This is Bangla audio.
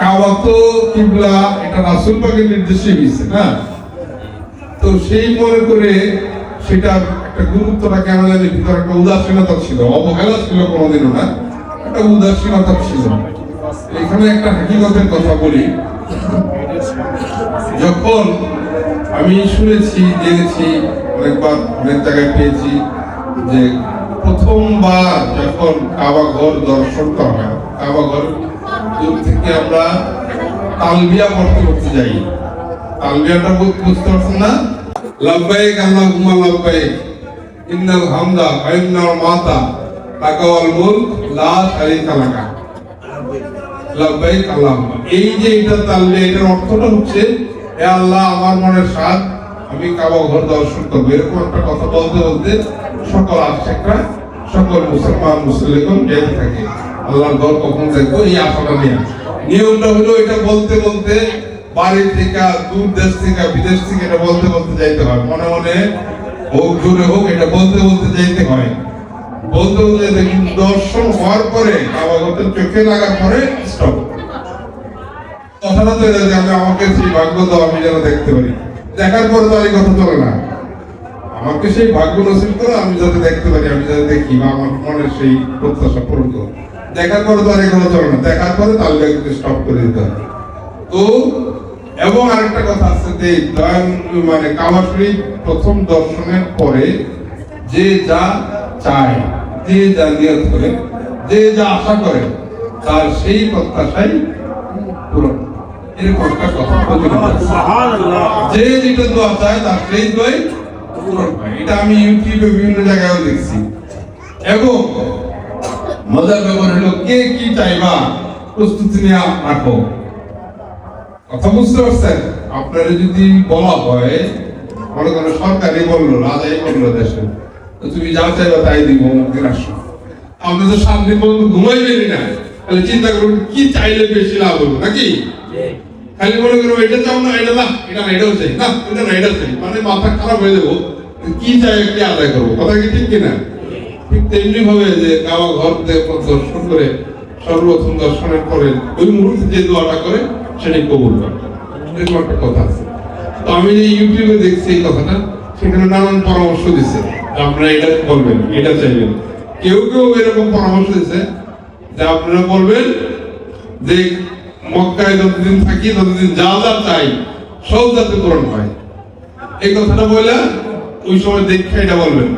কাবা তো কিবলা, এটা রাসূল পাকের নির্দেশে হয়েছে না, তো সেই মনে করে সেটা একটা গুরুত্বটা কেন জানি ভিতরে একটা উদাসীনতা ছিল, অবহেলা ছিল কোনোদিনও না, একটা উদাসীনতা ছিল। এখানে একটা হাকিকতের কথা বলি, যখন আমি শুনেছি, জেনেছি, অনেকবার অনেক জায়গায় পেয়েছি যে প্রথমবার যখন কাবা ঘর দর্শন করা হয়, কাবা ঘর দূর থেকে আমরা তালবিয়া করতে যাই, তালবিয়াটা বুঝতে পারছেন না? লাব্বাইক আল্লাহুম্মা লাব্বাইক ইন্নাল হামদা ওয়া ইন্নাল মাতা লাকা ওয়াল মুলক লা শারীকা লাকা লাব্বাইক আল্লাহুম্মা। এই যে এটা তালবিয়া, এটার অর্থটা হচ্ছে হে আল্লাহ, আমার মনের স্বাদ, আমি কাবা ঘর দর্শন করবো। এরকম একটা কথা বলতে বলতে সকল আশিকরা, সকল মুসলমান মুসলিম যেতে থাকে আল্লাহর ঘর কখন দেখবো, এই আশাটা নিয়ে। নিয়মটা হলো এটা বলতে বলতে বাড়ি থেকে, দূর দেশ থেকে, বিদেশ থেকে এটা বলতে বলতে যাইতে হয়, মনে মনে হোক জোরে হোক এটা বলতে বলতে যাইতে হয়, বলতে বলতে। কিন্তু দর্শন হওয়ার পরে কাবা ঘরের চোখে লাগার পরে স্টপ। কথাটা তো এটা যে আমাকে সেই ভাগ্য দাও আমি যেন দেখতে পারি, দেখার পরে তো আর এই কথা চলে না। আমাকে সেই ভাগ্য নসিব করো আমি যাতে দেখতে পারি, আমি যাতে দেখি, বা আমার মনের সেই প্রত্যাশা পূরণ করো। দেখার পরে তো আর এই কথা চলে না, দেখার পরে তাহলে স্টপ করে দিতে হবে। তো এবং আরেকটা কথা আছে যে মানে কাবা শরীফ প্রথম দর্শনের পরে যে যা চায়, যে যা নিয়ত করে, যে যা আশা করে, তার সেই প্রত্যাশাই পূরণ। এরকম একটা কথা যে যেটা দোয়া চায় তার সেই দোয়াই পূরণ হয়। এটা আমি ইউটিউবে বিভিন্ন জায়গায় দেখছি। এবং মজার ব্যাপার হলো, কে কি চাইবা প্রস্তুতি নিয়ে রাখো। কথা বুঝতে পারছেন? আপনারা যদি বলা হয়, মনে করেন সরকারই বললো, রাজাই বললো দেশে, তুমি যা চাইবা তাই দিব, অমুকের আসো, আপনি তো 7 দিন পর্যন্ত ঘুমাইবেনই না, তাহলে চিন্তা করুন কি চাইলে বেশি লাভ হলো, নাকি? খালি মনে করবো এটা চাও না, এটা না, এটা না, এটাও চাই না, এটা না, এটা চাই, মানে মাথা খারাপ হয়ে যাবো, কি চাই কি আদায় করবো। কথা কি ঠিক কিনা? ঠিক তেমনি ভাবে যে কাবা ঘর দর্শন করে সর্বপ্রথম দর্শনের পরে ওই মুহূর্তে যে দোয়াটা করে সেটাই কবুল করে, এরকম একটা কথা আছে। তো আমি যে ইউটিউবে দেখছি এই কথাটা, সেখানে নানান পরামর্শ দিচ্ছে, আপনারা এটা বলবেন, এটা চাইবেন। কেউ কেউ এরকম পরামর্শ দিচ্ছে যে আপনারা বলবেন যে মক্কায় যতদিন থাকি ততদিন যা যা চাই সব যাতে পূরণ হয়। এই কথাটা বলে ওই সময় দেখে এটা বলবেন।